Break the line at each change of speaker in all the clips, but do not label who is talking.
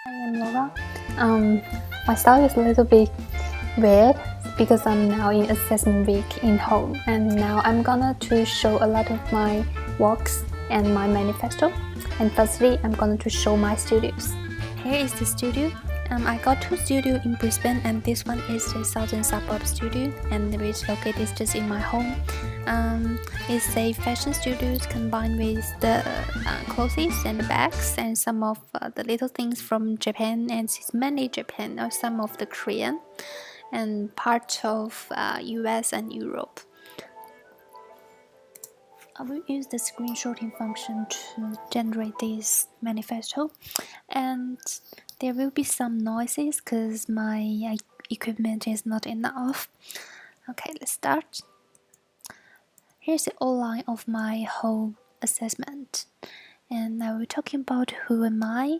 I am Laura. My style is a little bit weird because I'm now in assessment week in home, and now I'm gonna to show a lot of my works and my manifesto. And firstly, I'm going to show my studios. Here is the studio. I got two studios in Brisbane, and this one is the southern suburb studio, and which located just in my home. It's a fashion studios combined with the clothes and the bags and some of the little things from Japan, and it's mainly Japan or some of the Korean and part of US and Europe. I will use the screenshotting function to generate this manifesto, and there will be some noises because my equipment is not enough. Okay, let's start. Here's the outline of my whole assessment, and I will talking about who am I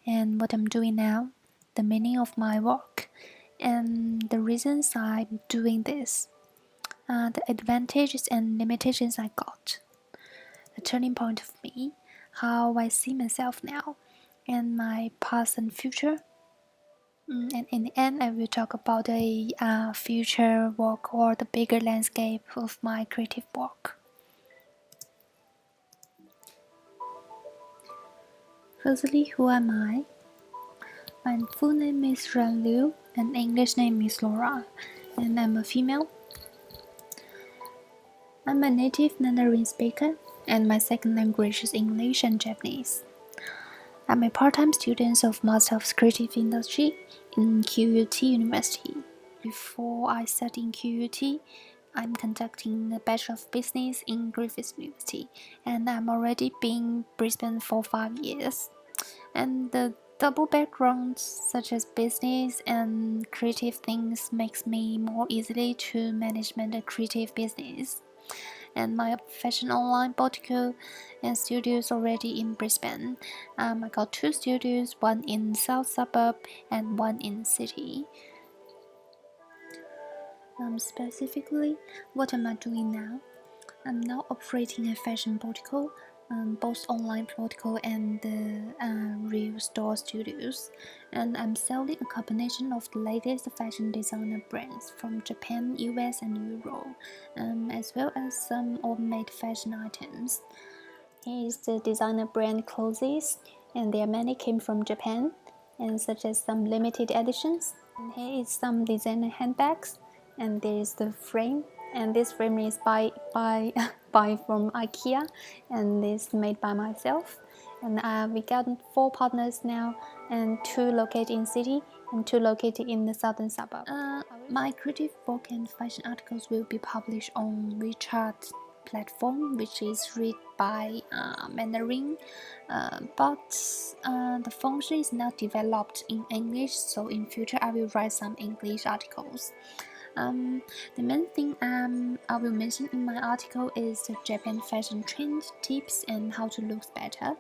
and what I'm doing now, the meaning of my work, and the reasons I'm doing this, the advantages and limitations I got, the turning point of me, how I see myself now, and my past and future. And in the end, I will talk about the future work or the bigger landscape of my creative work. Firstly, who am I? My full name is Ran Liu, and English name is Laura, and I'm a female. I'm a native Mandarin speaker, and my second language is English and Japanese. I'm a part-time student of Master of Creative Industry in QUT University. Before I study in QUT, I'm conducting a Bachelor of Business in Griffith University, and I'm already been in Brisbane for 5 years. And the double backgrounds such as business and creative things makes me more easily to management a creative business. And my fashion online portfolio and studios already in Brisbane. I got two studios, one in south suburb and one in city. Specifically, what am I doing now? I'm now operating a fashion portico, both online portico and real store studios, and I'm selling a combination of the latest fashion designer brands from Japan, US, and Europe, as well as some homemade fashion items. Here is the designer brand clothes, and there many came from Japan, and such as some limited editions. And here is some designer handbags, and there is the frame, and this frame is by from IKEA, and this made by myself. And we got 4 partners now, and 2 located in city and 2 located in the southern suburb. My creative work and fashion articles will be published on WeChat platform, which is read by Mandarin, but the function is not developed in English, so in future I will write some English articles. The main thing I will mention in my article is the Japan fashion trend tips and how to look better.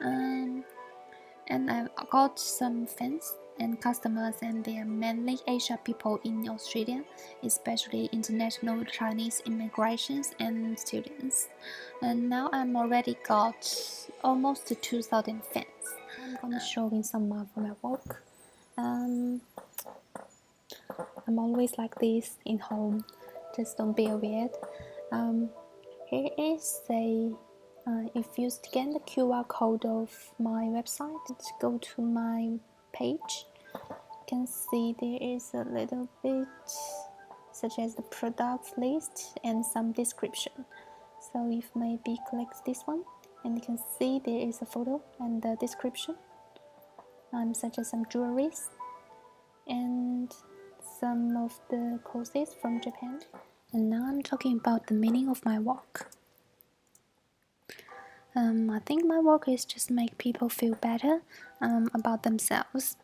And I've got some fans and customers, and they are mainly Asia people in Australia, especially international Chinese immigrations and students. And now I'm already got almost 2,000 fans. I'm gonna show you some of my work. I'm always like this in home, just don't be weird. Here is a if you scan the QR code of my website, go to my page, you can see there is a little bit such as the product list and some description. So if maybe click this one, and you can see there is a photo and the description, such as some jewelries and some of the clothes from Japan. And now I'm talking about the meaning of my work. I think my work is just make people feel better about themselves.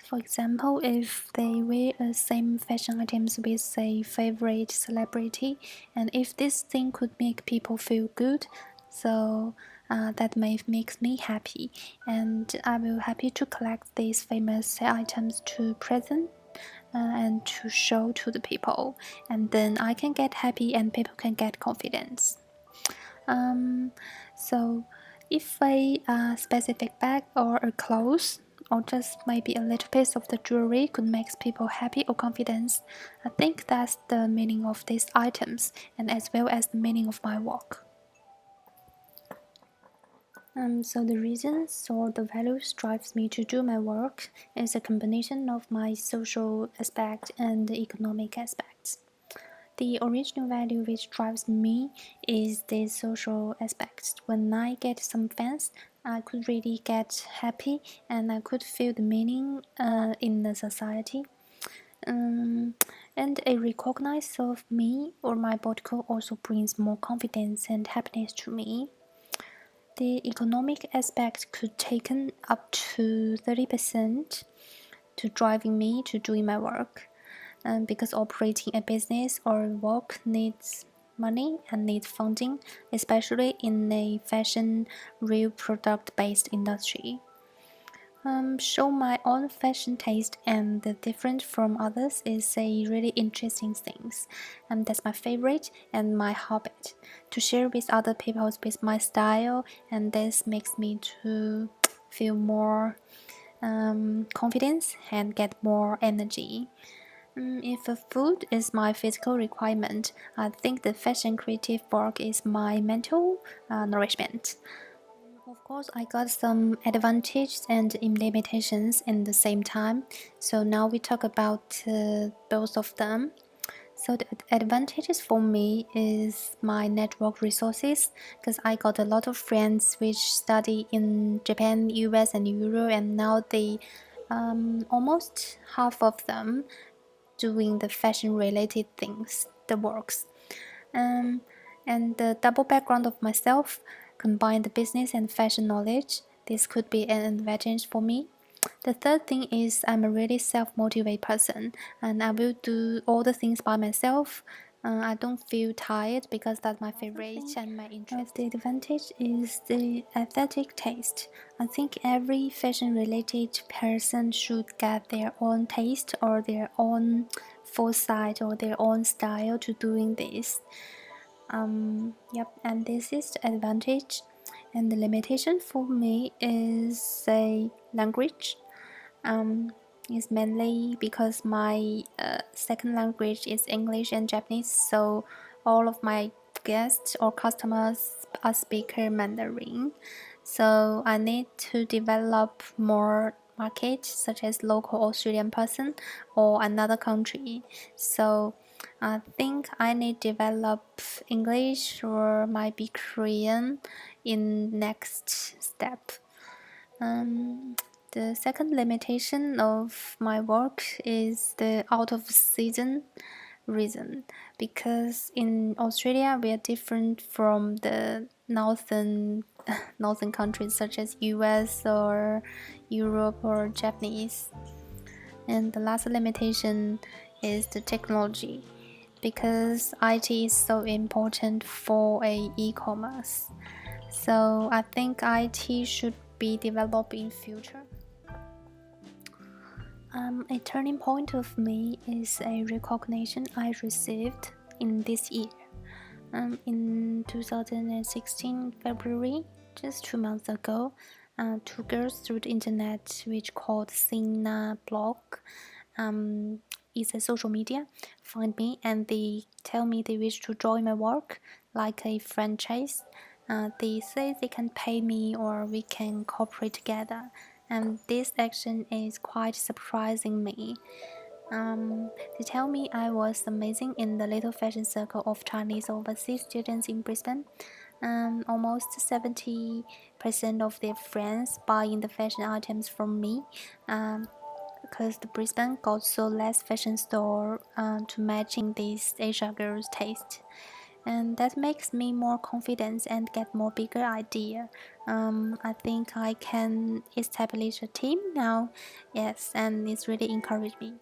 For example, if they wear the same fashion items with a favorite celebrity, and if this thing could make people feel good, so that makes me happy, and I will happy to collect these famous items to present and to show to the people, and then I can get happy and people can get confidence. So if a specific bag or a clothes or just maybe a little piece of the jewelry could make people happy or confident. I think that's the meaning of these items, and as well as the meaning of my work. So the reasons or the values drives me to do my work is a combination of my social aspect and the economic aspects. The original value which drives me is the social aspect. When I get some fans, I could really get happy and I could feel the meaning in the society. And a recognize of me or my portfolio also brings more confidence and happiness to me. The economic aspect could taken up to 30% to driving me to doing my work. Because operating a business or work needs money and needs funding, especially in a fashion real product based industry. Show my own fashion taste and the different from others is a really interesting things. That's my favorite and my hobby to share with other people with my style, and this makes me to feel more confidence and get more energy. If food is my physical requirement, I think the fashion creative work is my mental nourishment. Of course, I got some advantages and limitations in the same time. So now we talk about both of them. So the advantages for me is my network resources because I got a lot of friends which study in Japan, US, and Europe, and now they almost half of them doing the fashion related things, the works. And the double background of myself combine the business and fashion knowledge. This could be an advantage for me. The third thing is I'm a really self-motivated person and I will do all the things by myself. I don't feel tired because that's my favorite and my interest. The advantage is the aesthetic taste. I think every fashion-related person should get their own taste or their own foresight or their own style to doing this. Yep, and this is the advantage. And the limitation for me is a language. It's mainly because my second language is English and Japanese, so all of my guests or customers are speaker Mandarin. So I need to develop more market such as local Australian person or another country. So I think I need to develop English or might be Korean in next step. The second limitation of my work is the out of season reason because in Australia we are different from the northern countries such as US or Europe or Japanese. And the last limitation is the technology because IT is so important for a e-commerce. So I think IT should be developed in future. A turning point of me is a recognition I received in this year. In 2016 February, just 2 months ago, two girls through the internet, which called Sina Blog, is a social media, find me and they tell me they wish to join my work like a franchise. They say they can pay me or we can cooperate together, and this action is quite surprising me. They tell me I was amazing in the little fashion circle of Chinese overseas students in Brisbane. Almost 70% of their friends buying the fashion items from me. Because the Brisbane got so less fashion store to matching this Asia girls' taste, and that makes me more confident and get more bigger idea. I think I can establish a team now, yes, and it's really encouraged me.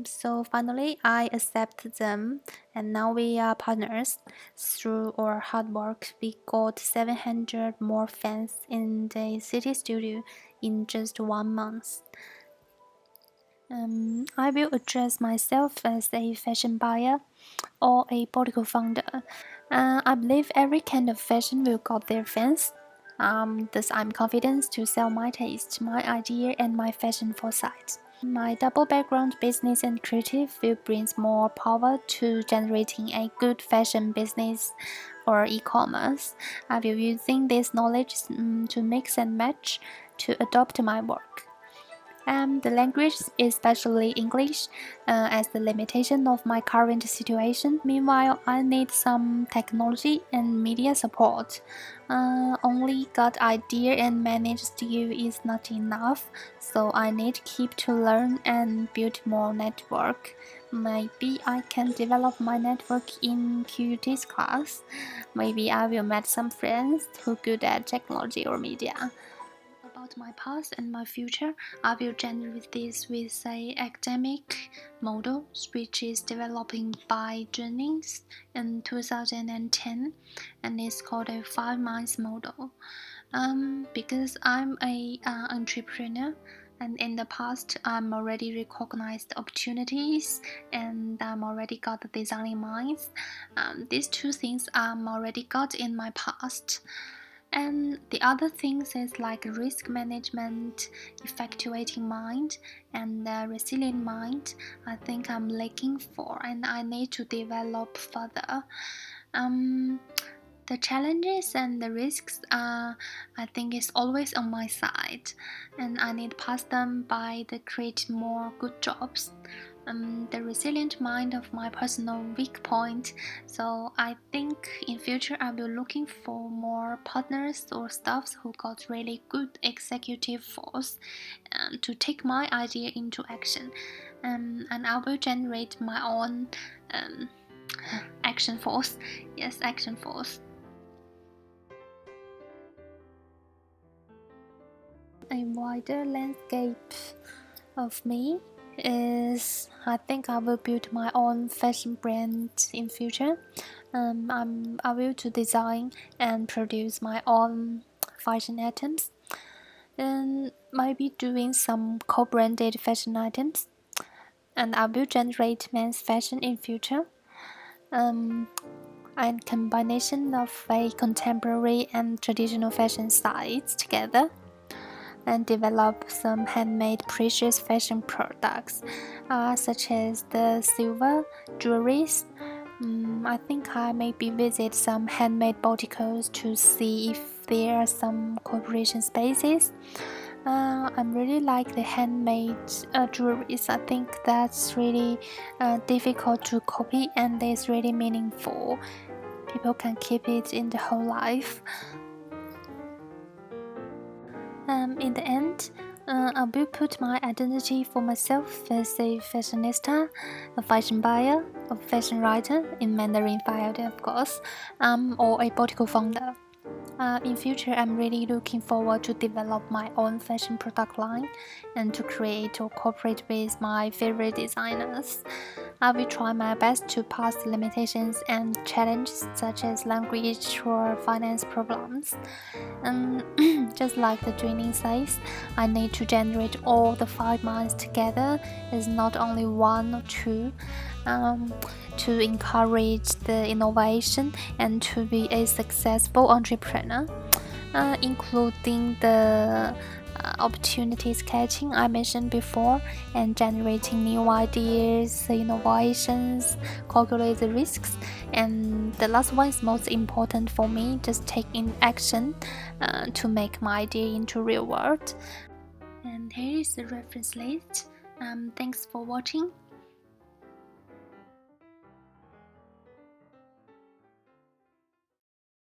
So finally, I accept them, and now we are partners. Through our hard work, we got 700 more fans in the city studio in just 1 month. I will address myself as a fashion buyer or a political founder. I believe every kind of fashion will got their fans. Thus I'm confident to sell my taste, my idea, and my fashion foresight. My double background, business and creative, will bring more power to generating a good fashion business or e-commerce. I will using this knowledge to mix and match to adopt my work. The language, especially English, as the limitation of my current situation. Meanwhile, I need some technology and media support. Only got idea and manage skill is not enough, so I need keep to learn and build more network. Maybe I can develop my network in QUT's class. Maybe I will meet some friends who good at technology or media. About my past and my future, I will generate this with a academic model which is developing by Jennings in 2010, and it's called a 5 months model. Because I'm a entrepreneur, and in the past I'm already recognized opportunities and I'm already got the designing minds. These two things I'm already got in my past. And the other things is like risk management, effectuating mind, and resilient mind. I think I'm lacking for, and I need to develop further. The challenges and the risks are, I think, is always on my side, and I need to pass them by the create more good jobs. The resilient mind of my personal weak point. So I think in future I will looking for more partners or staffs who got really good executive force to take my idea into action, and I will generate my own action force. Yes, action force. A wider landscape of me is I think I will build my own fashion brand in future. I will to design and produce my own fashion items, and maybe doing some co-branded fashion items, and I will generate men's fashion in future. And combination of a contemporary and traditional fashion styles together, and develop some handmade precious fashion products, such as the silver jewelries. I think I maybe visit some handmade boutiques to see if there are some cooperation spaces. I really like the handmade jewelries. I think that's really difficult to copy and it's really meaningful. People can keep it in the whole life. In the end, I will put my identity for myself as a fashionista, a fashion buyer, a fashion writer in Mandarin field, of course, or a boutique founder. In future, I'm really looking forward to develop my own fashion product line and to create or cooperate with my favorite designers. I will try my best to pass the limitations and challenges such as language or finance problems. And just like the training says, I need to generate all the 5 minds together. It's not only one or two. To encourage the innovation and to be a successful entrepreneur, including the opportunities catching I mentioned before, and generating new ideas, innovations, calculate the risks, and the last one is most important for me, just taking action to make my idea into real world. And here is the reference list. Thanks for watching.